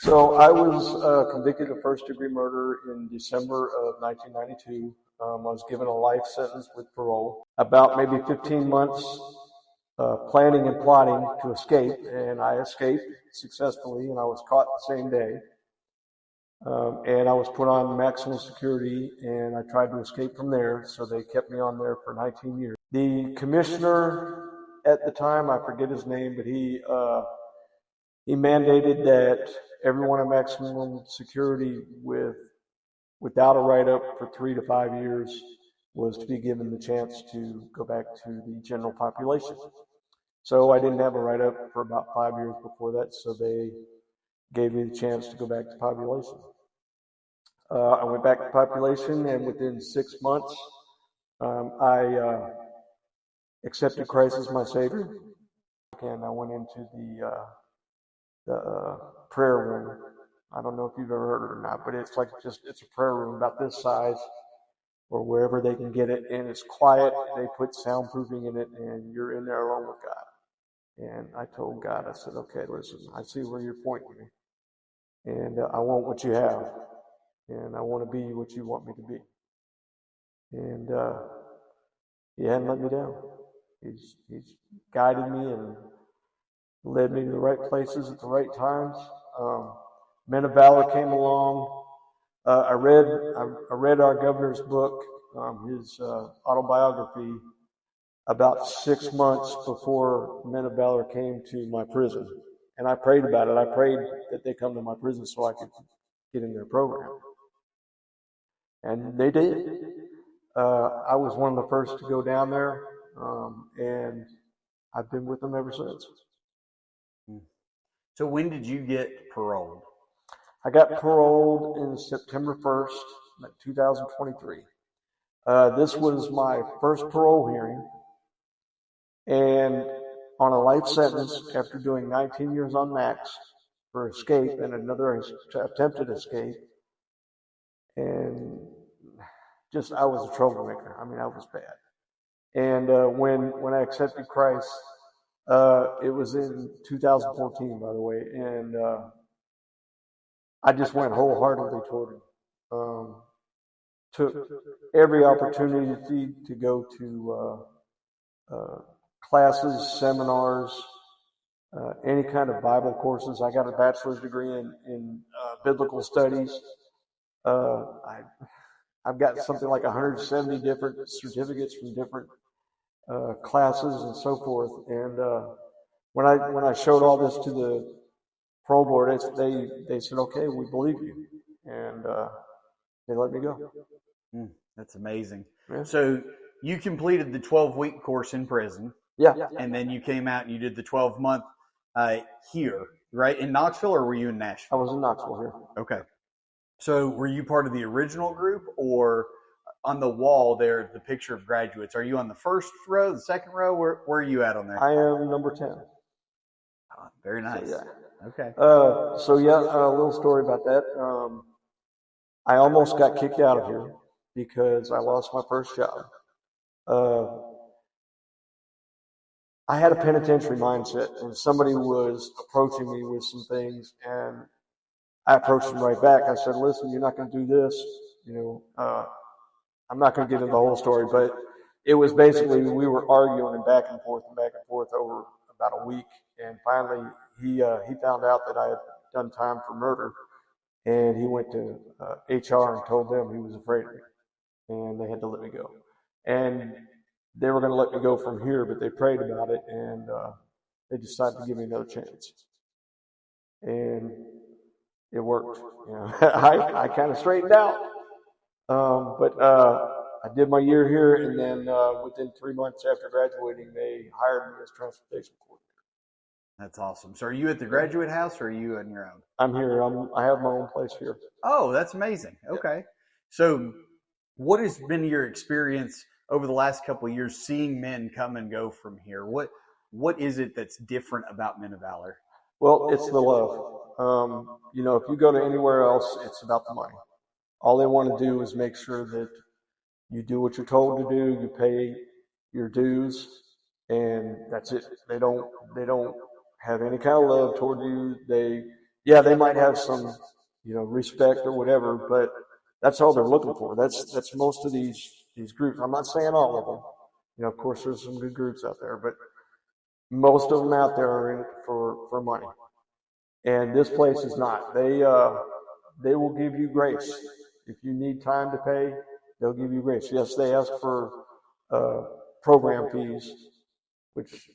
So I was convicted of first-degree murder in December of 1992. I was given a life sentence with parole. About maybe 15 months planning and plotting to escape, and I escaped successfully, and I was caught the same day. And I was put on maximum security, and I tried to escape from there, so they kept me on there for 19 years. The commissioner at the time, I forget his name, but he mandated that everyone in maximum security without a write-up for 3 to 5 years was to be given the chance to go back to the general population. So I didn't have a write-up for about 5 years before that, so they gave me the chance to go back to population. I went back to population, and within 6 months, I accepted Christ as my Savior, and I went into the prayer room. I don't know if you've ever heard it or not, but it's a prayer room about this size, or wherever they can get it, and it's quiet. They put soundproofing in it, and you're in there alone with God. And I told God, I said, okay, listen, I see where you're pointing me, and I want what you have, and I want to be what you want me to be. And He hadn't let me down. He's guided me and led me to the right places at the right times. Men of Valor came along. I read our governor's book, his autobiography, about 6 months before Men of Valor came to my prison. And I prayed about it. I prayed that they come to my prison so I could get in their program. And they did. I was one of the first to go down there, and I've been with them ever since. So when did you get paroled? I got paroled in September 1st, 2023. This was my first parole hearing, and on a life sentence after doing 19 years on max for escape and another attempted escape. And just, I was a troublemaker. I mean, I was bad. And when I accepted Christ, it was in 2014, by the way, and I just went wholeheartedly toward Him. Took every opportunity to go to classes, seminars, any kind of Bible courses. I got a bachelor's degree in biblical studies. I've got something like 170 different certificates from different classes and so forth. And when I showed all this to the parole board, they said, "Okay, we believe you," and they let me go. That's amazing. Yeah. So you completed the 12-week course in prison. Yeah. And then you came out and you did the 12-month here, right? In Knoxville, or were you in Nashville? I was in Knoxville here. Okay. So were you part of the original group, or on the wall there, the picture of graduates? Are you on the first row, the second row? Where are you at on there? I am number 10. Oh, very nice. So, yeah. Okay. A little story about that. I almost got kicked out of here because I lost my first job. I had a penitentiary mindset, and somebody was approaching me with some things, and I approached him right back. I said, "Listen, you're not going to do this. I'm not going to get into the whole story, but it was basically we were arguing and back and forth over about a week, and finally he found out that I had done time for murder, and he went to HR and told them he was afraid of me, and they had to let me go. And they were going to let me go from here, but they prayed about it, and they decided to give me another chance. And it worked. I kind of straightened out. But I did my year here, and then within 3 months after graduating, they hired me as transportation coordinator. That's awesome. So are you at the graduate house, or are you on your own? I'm here. I have my own place here. Oh, that's amazing. Okay. Yeah. So what has been your experience over the last couple of years seeing men come and go from here? What is it that's different about Men of Valor? Well, it's the love. If you go to anywhere else, it's about the money. All they want to do is make sure that you do what you're told to do, you pay your dues, and that's it. They don't have any kind of love toward you. yeah, they might have some, respect or whatever, but that's all they're looking for. That's most of these groups. I'm not saying all of them. Of course, there's some good groups out there, but most of them out there are in it for money. And this place is not. They will give you grace. If you need time to pay, they'll give you grace. Yes, they ask for uh, program fees, which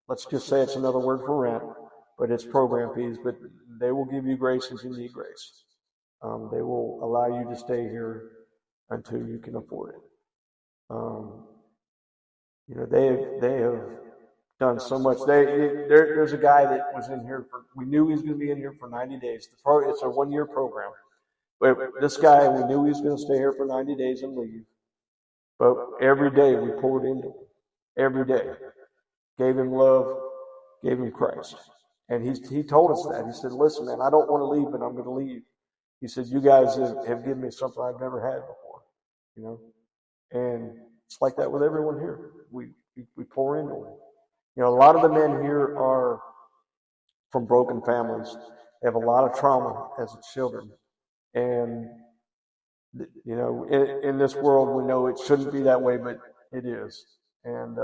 let's just say it's another word for rent, but it's program fees. But they will give you grace if you need grace. They will allow you to stay here until you can afford it. Um, they have done so much. There's a guy that was in here for. We knew he was going to be in here for 90 days. It's a 1 year program. But this guy, we knew he was going to stay here for 90 days and leave. But every day we poured into him. Every day, gave him love, gave him Christ, and he told us that. He said, "Listen, man, I don't want to leave, but I'm going to leave." He said, "You guys have given me something I've never had before, you know." And it's like that with everyone here. We pour into them. A lot of the men here are from broken families. They have a lot of trauma as children, and in this world, we know it shouldn't be that way, but it is. And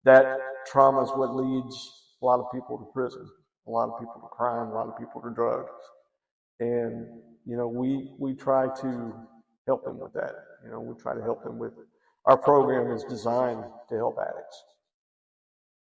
that trauma is what leads a lot of people to prison, a lot of people to crime, a lot of people to drugs. And, we try to help them with that. We try to help them with our program is designed to help addicts.